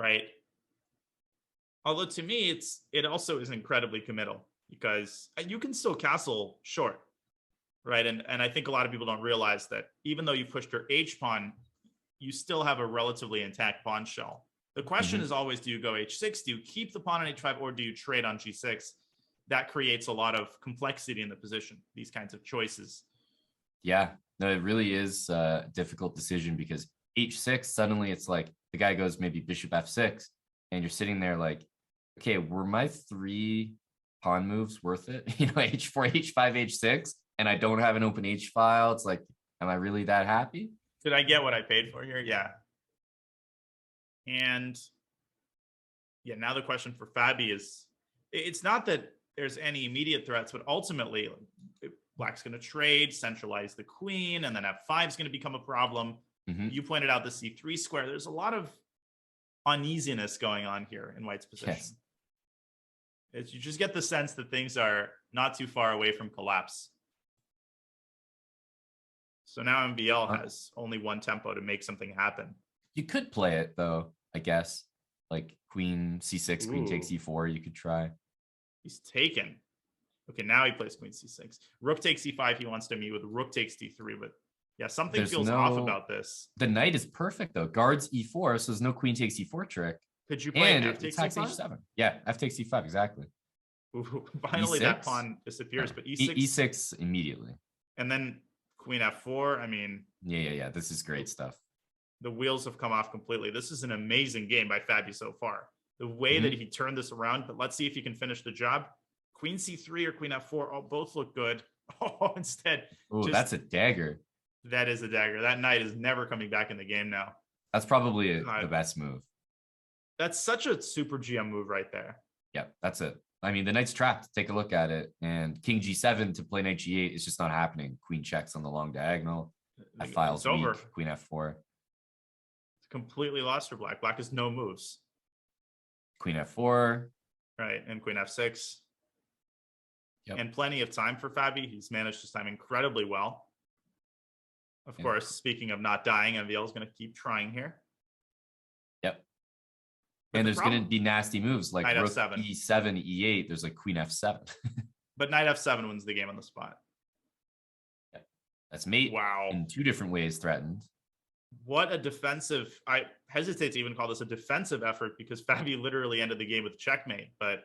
right? Although to me, it also is incredibly committal because you can still castle short, right? And I think a lot of people don't realize that even though you pushed your H pawn, you still have a relatively intact pawn shell. The question is always, do you go H6? Do you keep the pawn on H5 or do you trade on G6? That creates a lot of complexity in the position, these kinds of choices. Yeah, no, it really is a difficult decision because H6, suddenly it's like the guy goes maybe bishop F6 and you're sitting there like, okay, were my 3 pawn moves worth it? H4, H5, H6, and I don't have an open H file. It's like, am I really that happy? Did I get what I paid for here? Yeah. And yeah, now the question for Fabi is, it's not that there's any immediate threats, but ultimately Black's going to trade, centralize the queen, and then F5 is going to become a problem. You pointed out the C3 square. There's a lot of uneasiness going on here in White's position. Yes. You just get the sense that things are not too far away from collapse. So now MVL has only one tempo to make something happen. You could play it though, I guess. Like queen C6, queen takes E4, you could try. He's taken. Okay, now he plays queen C6. Rook takes E5, he wants to meet with rook takes D3, but yeah, something feels off about this. The knight is perfect though. Guards E4, so there's no queen takes E4 trick. Could you play and F takes E5? H7. Yeah, F takes E5, exactly. Ooh, finally, E6? That pawn disappears, but E6. E6 immediately. And then queen F4, I mean. Yeah. This is great stuff. The wheels have come off completely. This is an amazing game by Fabi so far. The way that he turned this around, but let's see if he can finish the job. Queen C3 or queen F4, both look good. Instead. Oh, that's a dagger. That is a dagger. That knight is never coming back in the game now. That's probably the best move. That's such a super GM move right there. Yeah, that's it. I mean, the knight's trapped. Take a look at it. And king G7 to play knight G8 is just not happening. Queen checks on the long diagonal. F file's weak. Over. Queen F4. It's completely lost for Black. Black has no moves. Queen F4. Right, and queen F6. Yep. And plenty of time for Fabi. He's managed his time incredibly well. Of course, speaking of not dying, MVL is going to keep trying here. Yep. And there's going to be nasty moves like knight rook F7. E7, E8. There's like queen F7. But knight F7 wins the game on the spot. Yeah. That's mate. Wow. In 2 different ways threatened. What a defensive. I hesitate to even call this a defensive effort because Fabi literally ended the game with checkmate. But